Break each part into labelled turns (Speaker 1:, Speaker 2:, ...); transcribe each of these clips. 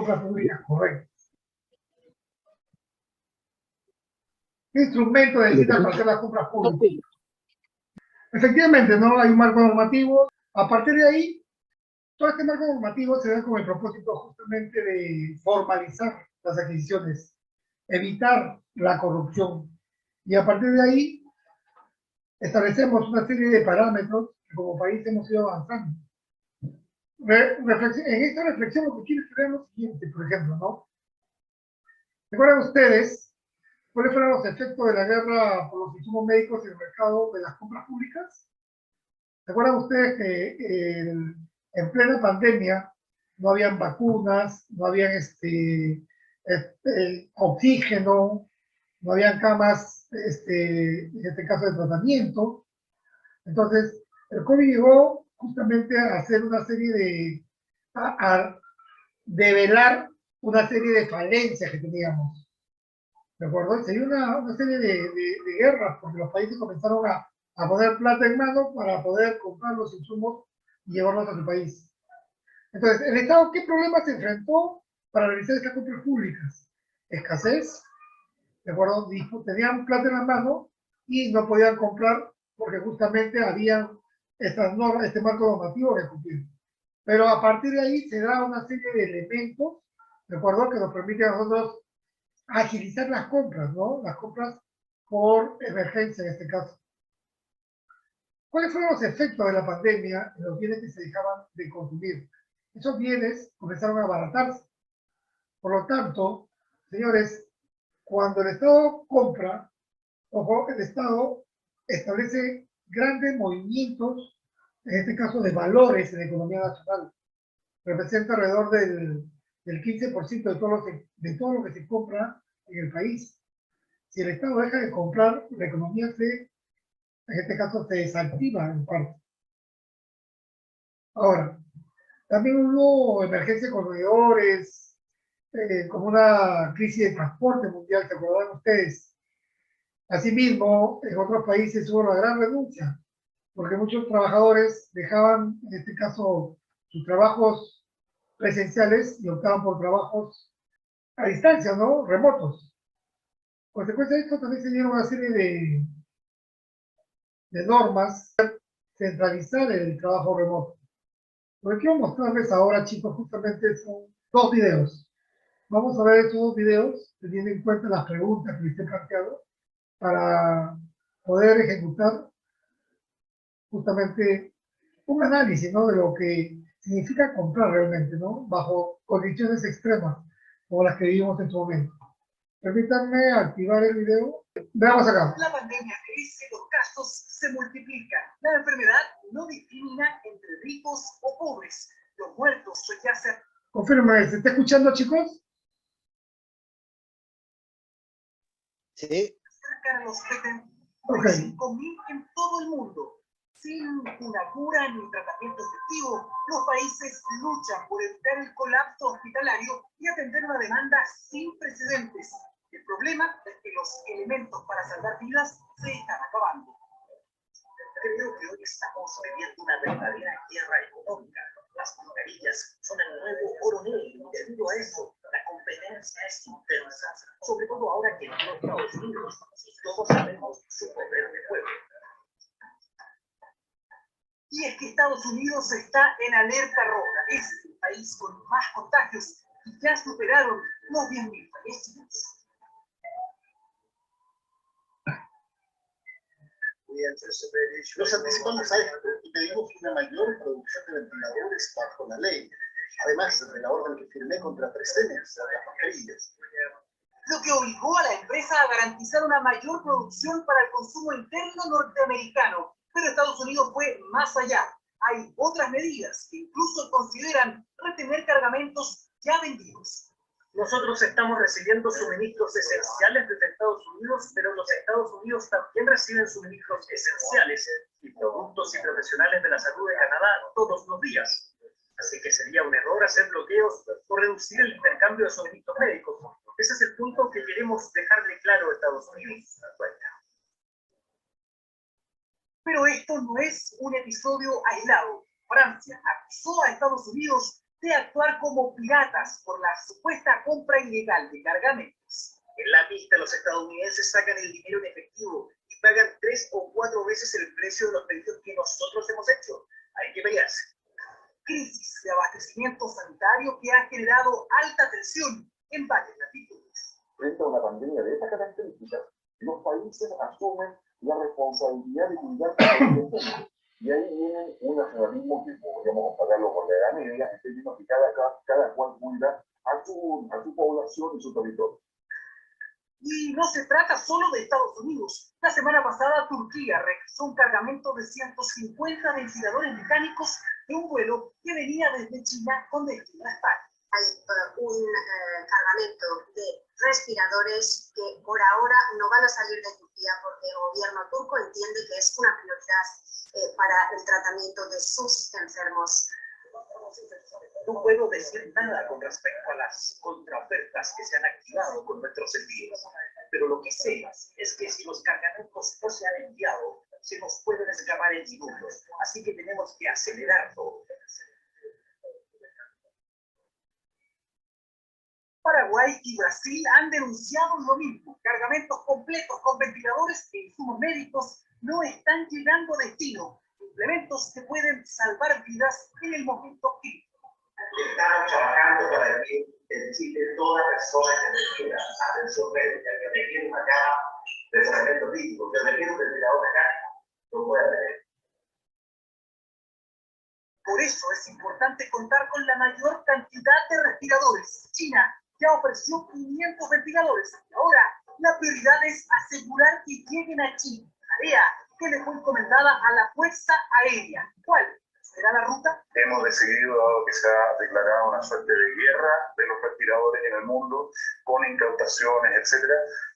Speaker 1: compras públicas correctas. ¿Qué instrumento necesitas para hacer las compras públicas? Efectivamente, ¿no? Hay un marco normativo. A partir de ahí, todo este marco normativo se da con el propósito justamente de formalizar las adquisiciones, evitar la corrupción. Y a partir de ahí, establecemos una serie de parámetros que como país hemos ido avanzando. En esta reflexión lo que quiero es lo siguiente, por ejemplo, ¿no? ¿Recuerdan ustedes cuáles fueron los efectos de la guerra por los insumos médicos en el mercado de las compras públicas? ¿Recuerdan ustedes que en plena pandemia no habían vacunas, no habían oxígeno, no habían camas, en este caso de tratamiento? Entonces, el COVID llegó justamente a hacer una serie de, a develar una serie de falencias que teníamos, ¿de acuerdo? Se dio una serie de guerras, porque los países comenzaron a poner plata en mano para poder comprar los insumos y llevarlos a su país. Entonces, ¿el Estado qué problemas se enfrentó para realizar estas compras públicas? Escasez, ¿de acuerdo? Tenían plata en la mano y no podían comprar porque justamente había estas normas, este marco normativo que cumplir. Pero a partir de ahí se da una serie de elementos, ¿de acuerdo?, que nos permiten a nosotros agilizar las compras, ¿no? Las compras por emergencia en este caso. ¿Cuáles fueron los efectos de la pandemia en los bienes que se dejaban de consumir? Esos bienes comenzaron a abaratarse. Por lo tanto, señores, cuando el Estado compra, ojo, el Estado establece grandes movimientos, en este caso de valores en la economía nacional. Representa alrededor del 15% de todo lo que se compra en el país. Si el Estado deja de comprar, la economía en este caso se desactiva en parte. Ahora, también hubo emergencia con roedores, como una crisis de transporte mundial, ¿se acuerdan ustedes? Asimismo, en otros países hubo una gran renuncia, porque muchos trabajadores dejaban, en este caso, sus trabajos presenciales y optaban por trabajos a distancia, ¿no? Remotos. Consecuencia de esto también se dieron una serie de normas, centralizar el trabajo remoto. Lo que quiero mostrarles ahora, chicos, justamente son dos videos. Vamos a ver estos dos videos, teniendo en cuenta las preguntas que les he planteado, para poder ejecutar justamente un análisis, ¿no?, de lo que significa comprar realmente, ¿no?, bajo condiciones extremas como las que vivimos en este momento. Permítanme activar el video. Veamos acá.
Speaker 2: La pandemia crece, los casos se multiplican. La enfermedad no discrimina entre ricos o pobres. Los muertos ya se...
Speaker 1: Confirme, ¿se está escuchando, chicos?
Speaker 3: Sí.
Speaker 2: Acercan a los
Speaker 1: 75.000
Speaker 2: en todo el mundo. Sin una cura ni tratamiento efectivo, los países luchan por evitar el colapso hospitalario y atender una demanda sin precedentes. El problema es que los elementos para salvar vidas se están acabando. Creo que hoy estamos viviendo una verdadera guerra económica. Las mascarillas son el nuevo oro negro y debido a eso, la competencia es intensa, sobre todo ahora que en los Estados Unidos todos sabemos su poder de fuego. Y es que Estados Unidos está en alerta roja. Es el país con más contagios y ya superaron los 10.000 fallecidos.
Speaker 4: Los anticipantes a esto y pedimos una mayor producción de ventiladores bajo la ley, además de la orden que firmé contra 3 temas de las mascarillas.
Speaker 2: Lo que obligó a la empresa a garantizar una mayor producción para el consumo interno norteamericano. Pero Estados Unidos fue más allá. Hay otras medidas que incluso consideran retener cargamentos ya vendidos.
Speaker 5: Nosotros estamos recibiendo suministros esenciales desde Estados Unidos, pero los Estados Unidos también reciben suministros esenciales y productos y profesionales de la salud de Canadá todos los días. Así que sería un error hacer bloqueos o reducir el intercambio de suministros médicos. Ese es el punto que queremos dejarle claro a Estados Unidos.
Speaker 2: Pero esto no es un episodio aislado. Francia acusó a Estados Unidos de actuar como piratas por la supuesta compra ilegal de cargamentos.
Speaker 5: En la pista, los estadounidenses sacan el dinero en efectivo y pagan 3 o 4 veces el precio de los pedidos que nosotros hemos hecho. Hay que pelearse.
Speaker 2: Crisis de abastecimiento sanitario que ha generado alta tensión en varias latitudes.
Speaker 6: Frente a una pandemia de estas características, los países asumen la responsabilidad de cuidar a la gente. Y ahí viene un nacionalismo que podríamos compararlo con la Edad Media, en términos que cada cual cuida a su población y su territorio.
Speaker 2: Y no se trata solo de Estados Unidos. La semana pasada Turquía requisó un cargamento de 150 ventiladores mecánicos de un vuelo que venía desde China con destino a España.
Speaker 7: Hay un cargamento de respiradores que por ahora no van a salir de Turquía porque el gobierno turco entiende que es una prioridad para el tratamiento de sus enfermos.
Speaker 5: No puedo decir nada con respecto a las contraofertas que se han activado con nuestros envíos, pero lo que sé es que si los cargamentos no se han enviado, se nos pueden escapar en segundos, así que tenemos que acelerar todo.
Speaker 2: Paraguay y Brasil han denunciado lo mismo. Cargamentos completos con ventiladores e insumos médicos no están llegando a destino. Implementos que pueden salvar vidas en el momento crítico.
Speaker 5: Estamos trabajando para que en Chile toda persona que requiera atención médica, que requiere una cama de tratamiento crítico, que requiere un ventilador mecánico, lo pueda tener.
Speaker 2: Por eso es importante contar con la mayor cantidad de respiradores. China ya ofreció 500 ventiladores. Ahora, la prioridad es asegurar que lleguen a Chile. Tarea que le fue encomendada a la Fuerza Aérea. ¿Cuál será la ruta?
Speaker 6: Hemos decidido, dado que se ha declarado una suerte de guerra de los respiradores en el mundo, con incautaciones, etcétera,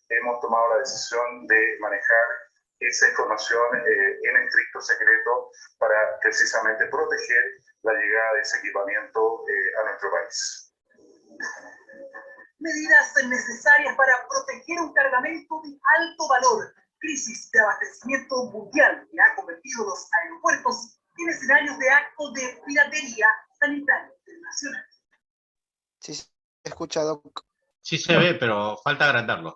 Speaker 6: hemos tomado la decisión de manejar esa información en estricto secreto para precisamente proteger la llegada de ese equipamiento a nuestro país.
Speaker 2: Medidas necesarias para proteger un cargamento de alto valor. Crisis de abastecimiento mundial que ha convertido los aeropuertos en escenarios de actos de piratería sanitaria internacional.
Speaker 3: Sí, se ha escuchado.
Speaker 8: Sí se ve, pero falta agrandarlo.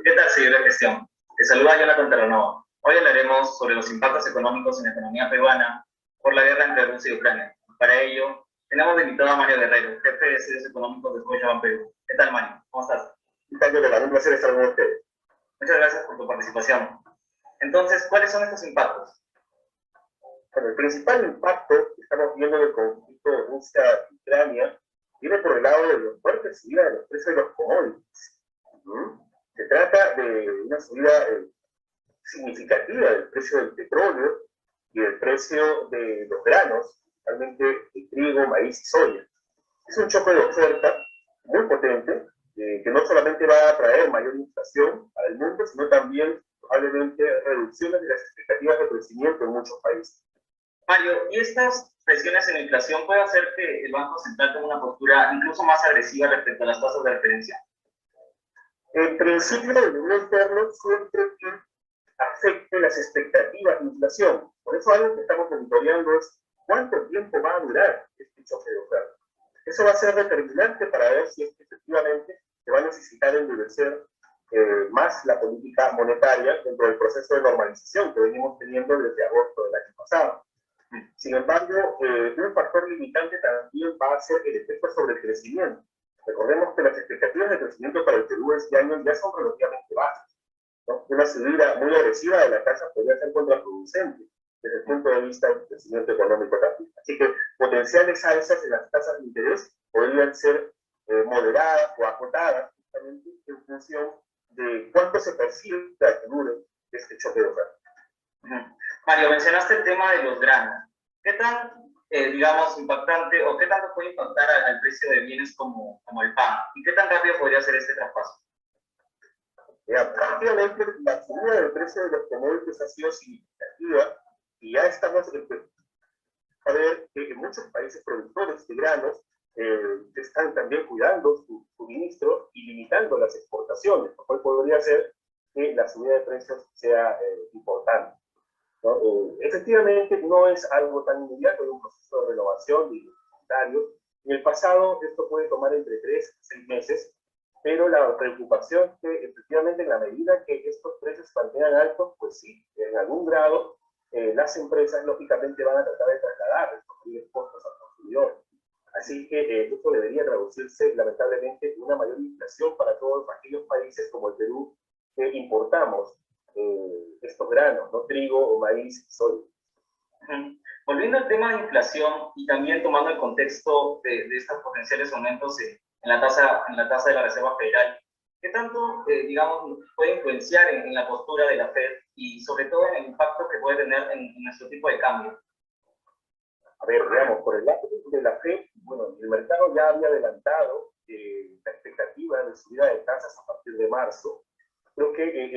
Speaker 9: ¿Qué tal, señora Gestión? Te saluda Jonathan Terranova. Hoy hablaremos sobre los impactos económicos en la economía peruana por la guerra entre Rusia y Ucrania. Para ello, tenemos de invitado a Mario Guerrero, jefe de estudios económicos de Scotiabank Perú. ¿Qué tal, Mario? ¿Cómo estás?
Speaker 6: ¿Qué tal, Jonathan? Un placer estar con ustedes.
Speaker 9: Muchas gracias por tu participación. Entonces, ¿cuáles son estos impactos?
Speaker 6: Bueno, el principal impacto que estamos viendo del conflicto de Rusia y Ucrania viene por el lado de la fuerte subida de los precios de los commodities. Se trata de una subida significativa del precio del petróleo y del precio de los granos, realmente de trigo, maíz y soya. Es un choque de oferta muy potente que no solamente va a traer mayor inflación al mundo, sino también probablemente reducciones de las expectativas de crecimiento en muchos países.
Speaker 9: Mario, ¿y estas presiones en la inflación puede hacer que el Banco Central tome una postura incluso más agresiva respecto a las tasas de referencia?
Speaker 6: En principio, el nivel interno siempre que afecte las expectativas de inflación. Por eso algo que estamos monitoreando es cuánto tiempo va a durar este choque de oferta. Eso va a ser determinante para ver si es que efectivamente se va a necesitar endurecer más la política monetaria dentro del proceso de normalización que venimos teniendo desde agosto del año pasado. Sin embargo, un factor limitante también va a ser el efecto sobre el crecimiento. Recordemos que las expectativas de crecimiento para el Perú este año ya son relativamente bajas, ¿no? Una subida muy agresiva de la tasa podría ser contraproducente desde el punto de vista del crecimiento económico también. Así que potenciales alzas en las tasas de interés podrían ser moderadas o acotadas justamente en función de cuánto se percibe que dure este choque de oferta.
Speaker 9: Mario, mencionaste el tema de los granos. ¿Qué tan, digamos, impactante o qué tanto puede impactar al precio de bienes como el pan? ¿Y qué tan rápido podría ser este traspaso?
Speaker 6: Prácticamente la subida del precio de los commodities ha sido significativa y ya estamos a ver que en muchos países productores de granos están también cuidando sus suministros y limitando las exportaciones, lo cual podría hacer que la subida de precios sea importante. ¿no? Efectivamente, no es algo tan inmediato, es un proceso de renovación de inventario. En el pasado, esto puede tomar entre 3 y 6 meses, pero la preocupación es que efectivamente en la medida que estos precios se mantengan altos, pues sí, en algún grado las empresas lógicamente van a tratar de trasladar estos costos al consumidor. Así que esto debería traducirse lamentablemente en una mayor inflación para todos aquellos países como el Perú que importamos estos granos, ¿no? Trigo o maíz, soya.
Speaker 9: Volviendo al tema de inflación y también tomando el contexto de estos potenciales aumentos en la tasa de la Reserva Federal, ¿qué tanto, digamos, puede influenciar en la postura de la Fed y sobre todo en el impacto que puede tener en nuestro tipo de cambio?
Speaker 6: A ver, veamos, por el lado de la Fed, bueno, el mercado ya había adelantado la expectativa de subida de tasas a partir de marzo. Creo que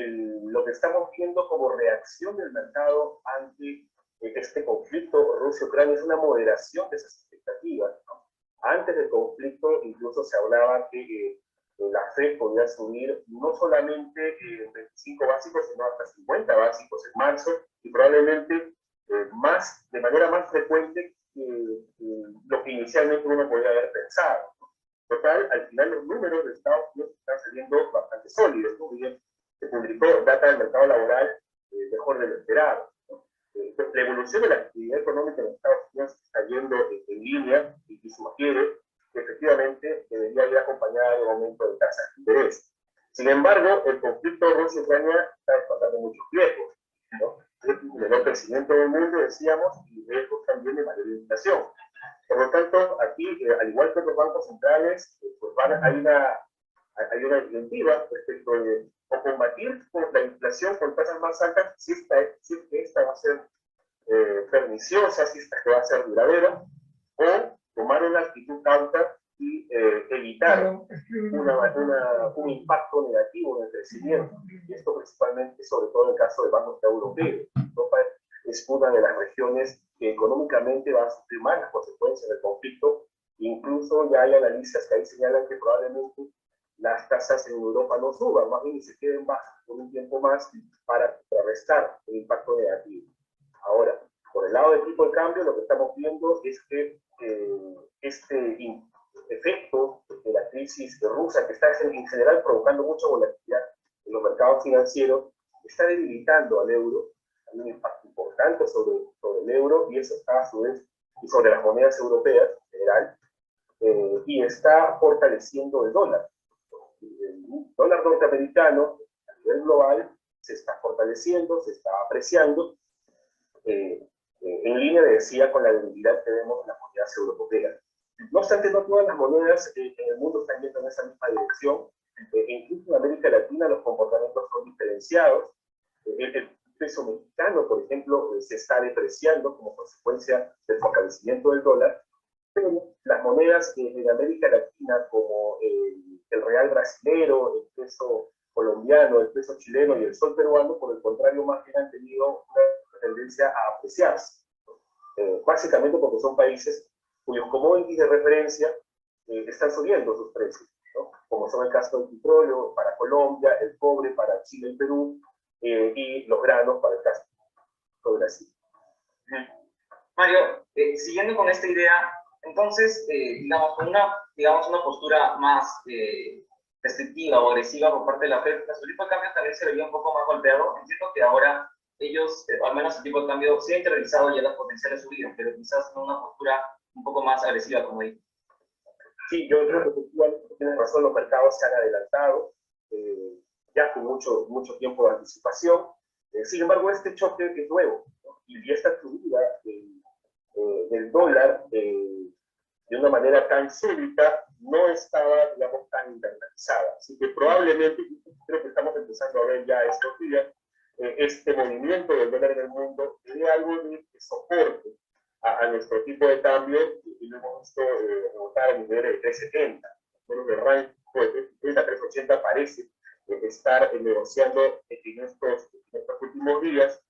Speaker 6: lo que estamos viendo como reacción del mercado ante este conflicto Rusia-Ucrania es una moderación de esas expectativas, ¿no? Antes del conflicto incluso se hablaba que la Fed podía subir no solamente 25 básicos, sino hasta 50 básicos en marzo, y probablemente de manera más frecuente que lo que inicialmente uno podía haber pensado. Total, al final los números de Estados Unidos están saliendo bastante sólidos, ¿no? Bien, se publicó data del mercado laboral mejor de lo esperado. La evolución de la actividad económica en Estados Unidos está yendo en línea y sugiere que efectivamente debería ir acompañada de un aumento de tasas de interés. Sin embargo, el conflicto Rusia-Ucrania está pasando muchos riesgos, ¿no? Menor crecimiento del mundo, decíamos, y riesgos también de mayor inflación. Por lo tanto, aquí, al igual que los bancos centrales, pues hay una incentiva respecto de o combatir la inflación con tasas más altas si es que esta va a ser perniciosa, si esta que va a ser duradera, o tomar una actitud cauta y evitar un impacto negativo en el crecimiento. Y esto principalmente, sobre todo en el caso del Banco Central Europeo. Europa es una de las regiones que económicamente va a sufrir más las consecuencias del conflicto. Incluso ya hay analistas que ahí señalan que probablemente las tasas en Europa no suban, más bien se queden bajas por un tiempo más para contrarrestar el impacto negativo. Ahora, por el lado del tipo de cambio, lo que estamos viendo es que este efecto de la crisis rusa, que está en general provocando mucha volatilidad en los mercados financieros, está debilitando al euro. Hay un impacto importante sobre el euro, y eso está a su vez y sobre las monedas europeas en general, y está fortaleciendo el dólar. El dólar norteamericano a nivel global se está fortaleciendo, se está apreciando, en línea, decía, con la debilidad que vemos en las monedas europeas. No obstante, no todas las monedas en el mundo están yendo en esa misma dirección. Incluso en América Latina los comportamientos son diferenciados. El peso mexicano, por ejemplo, se está depreciando como consecuencia del fortalecimiento del dólar, pero las monedas en América Latina, como el real brasilero, el peso colombiano, el peso chileno y el sol peruano, por el contrario, más bien han tenido una tendencia a apreciarse. Básicamente porque son países cuyos commodities de referencia están subiendo sus precios, ¿no? Como son el caso del petróleo para Colombia, el cobre para Chile y Perú, y los granos para el caso de Brasil.
Speaker 9: Mario, siguiendo con esta idea, entonces, digamos, una postura más restrictiva o agresiva por parte de la Fed, su tipo de cambio también se veía un poco más golpeado. Entiendo que ahora ellos, al menos el tipo de cambio, sí ha interiorizado ya las potenciales subidas, pero quizás no una postura un poco más agresiva, como dije.
Speaker 6: Sí, yo creo que tienes razón, los mercados se han adelantado, ya con mucho tiempo de anticipación. Sin embargo, este choque es nuevo, ¿no? Y esta subida del dólar de una manera tan súbita no estaba, digamos, tan internalizada. Así que probablemente, creo que estamos empezando a ver ya estos días, este movimiento del dólar en el mundo tiene algo de soporte a nuestro tipo de cambio, y lo hemos visto rebotar a nivel de 3.70. Bueno, el rango de 3.80 parece estar negociando en estos últimos días,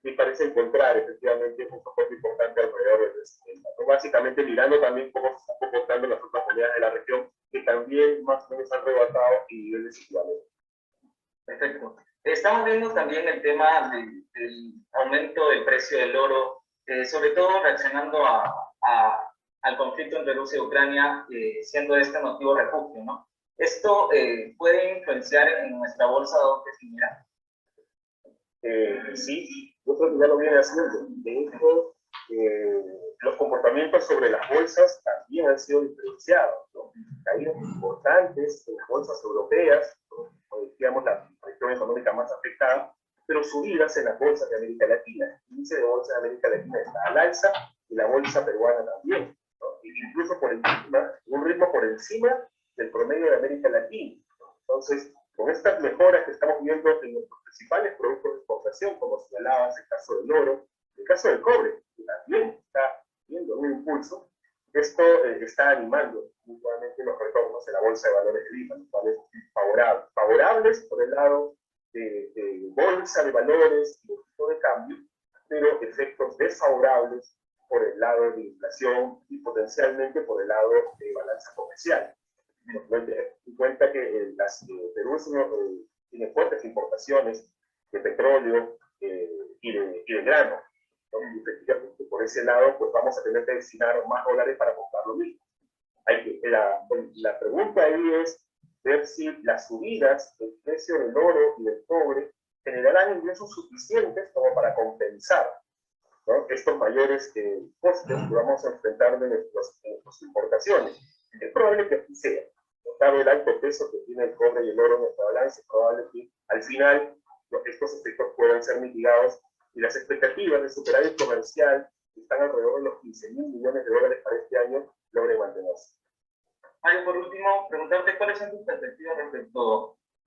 Speaker 6: y parece encontrar efectivamente un soporte importante alrededor de 3.70. Básicamente mirando también cómo se están comportando las otras monedas de la región, que también más o menos han rebotado y niveles equivalentes.
Speaker 9: Perfecto. Estamos viendo también el tema del aumento del precio del oro, sobre todo reaccionando al conflicto entre Rusia y Ucrania, siendo este motivo refugio, ¿no? ¿Esto puede influenciar en nuestra bolsa de general?
Speaker 6: Sí, yo creo que ya lo viene haciendo. De hecho, los comportamientos sobre las bolsas también han sido diferenciados, ¿no? Caídas importantes en las bolsas europeas, ¿no? Digamos la región económica más afectada, pero subidas en las bolsas de América Latina. El índice de bolsa de América Latina está al alza y la bolsa peruana también, ¿no? Incluso por encima, un ritmo por encima del promedio de América Latina, ¿no? Entonces, con estas mejoras que estamos viendo en nuestros principales productos de exportación, como señalabas, el caso del oro, el caso del cobre, que también está viendo un impulso, esto está animando nuevamente los retornos en la Bolsa de Valores de Lima, los cuales favorables por el lado de bolsa de valores y de tipo de cambio, pero efectos desfavorables por el lado de inflación y potencialmente por el lado de balanza comercial. En cuenta que Perú tiene fuertes importaciones de petróleo y de grano, ¿no? Y efectivamente, por ese lado, pues vamos a tener que destinar más dólares para comprar lo mismo. La pregunta ahí es ver si las subidas del precio del oro y del cobre generarán ingresos suficientes como para compensar, ¿no?, estos mayores costes que vamos a enfrentar de nuestras importaciones. Es probable que así sea. Dado el alto peso que tiene el cobre y el oro en nuestra balanza, es probable que al final estos efectos puedan ser mitigados y las expectativas de superávit comercial, que están alrededor de los 15.000 millones de dólares para este año, logren mantenerse.
Speaker 9: Mario, por último, preguntarte cuáles son tus perspectivas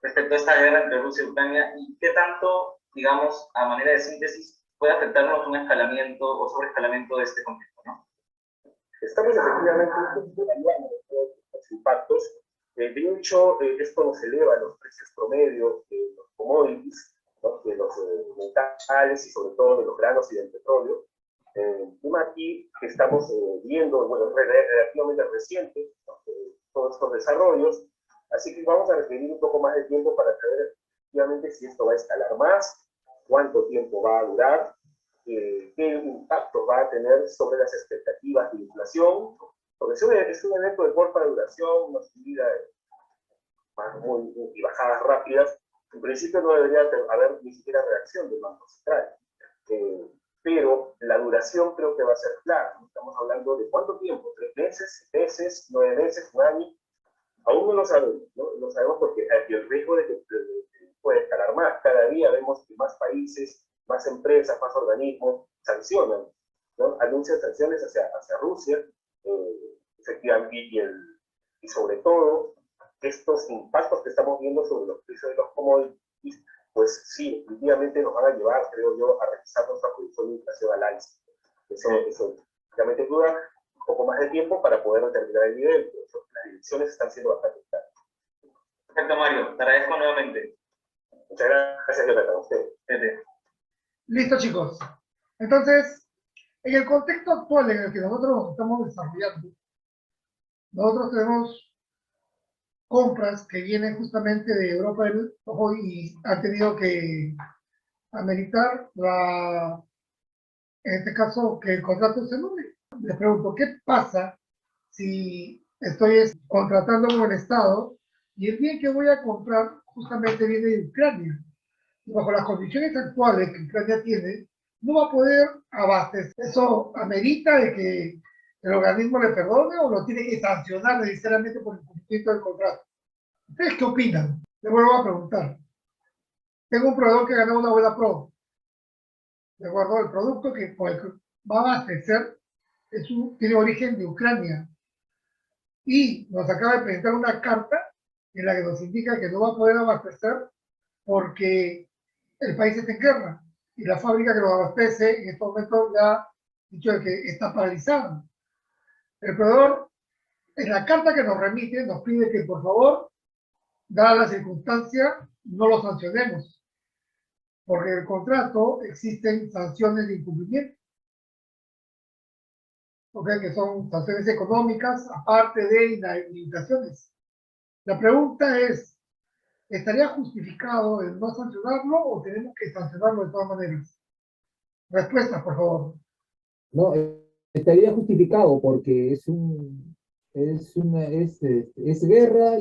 Speaker 9: respecto a esta guerra entre Rusia y Ucrania y qué tanto, digamos, a manera de síntesis, puede afectarnos un escalamiento o sobreescalamiento de este conflicto, ¿no?
Speaker 6: Estamos efectivamente evaluando los impactos. De hecho, esto nos eleva los precios promedio de los commodities, ¿no?, de los metales y sobre todo de los granos y del petróleo. Tema aquí que estamos viendo, bueno, relativamente reciente, ¿no?, todos estos desarrollos, así que vamos a requerir un poco más de tiempo para saber efectivamente si esto va a escalar más, cuánto tiempo va a durar, qué impacto va a tener sobre las expectativas de inflación, porque es un evento de corta duración, una subida y bajadas rápidas. En principio no debería haber ni siquiera reacción del Banco Central, pero la duración creo que va a ser clara. Estamos hablando de cuánto tiempo, 3 meses, 9 meses, un año. Aún no lo sabemos, ¿no? No sabemos porque hay el riesgo de que puede escalar más. Cada día vemos que más países, más empresas, más organismos sancionan, ¿no? Anuncian sanciones hacia Rusia, efectivamente, y sobre todo estos impactos que estamos viendo sobre los precios de los commodities, pues sí, definitivamente nos van a llevar, creo yo, a revisar nuestra posición de inflación al alza. Eso obviamente dura un poco más de tiempo para poder determinar el nivel, pero las direcciones están siendo bastante claras.
Speaker 9: Perfecto, Mario, te agradezco nuevamente.
Speaker 6: Muchas gracias, Jonathan, a usted.
Speaker 1: Listo, chicos. Entonces, en el contexto actual en el que nosotros estamos desarrollando, nosotros tenemos compras que vienen justamente de Europa y han tenido que ameritar en este caso, que el contrato se anule. Les pregunto, ¿qué pasa si estoy contratando con el Estado y el bien que voy a comprar justamente viene de Ucrania? Y bajo las condiciones actuales que Ucrania tiene, no va a poder abastecer. ¿Eso amerita de que el organismo le perdone o lo tiene que sancionar necesariamente por el cumplimiento del contrato? ¿Ustedes qué opinan? Les vuelvo a preguntar. Tengo un proveedor que ganó una buena pro. De acuerdo, el producto que va a abastecer tiene origen de Ucrania. Y nos acaba de presentar una carta en la que nos indica que no va a poder abastecer porque el país está en guerra. Y la fábrica que lo abastece en estos momentos ya ha dicho que está paralizada. El proveedor, en la carta que nos remite, nos pide que por favor, dada la circunstancia, no lo sancionemos, porque en el contrato existen sanciones de incumplimiento, ¿okay?, que son sanciones económicas, aparte de inhabilitaciones. La pregunta es, ¿estaría justificado el no sancionarlo o tenemos que sancionarlo de todas maneras? Respuesta, por favor.
Speaker 10: No, estaría justificado porque es guerra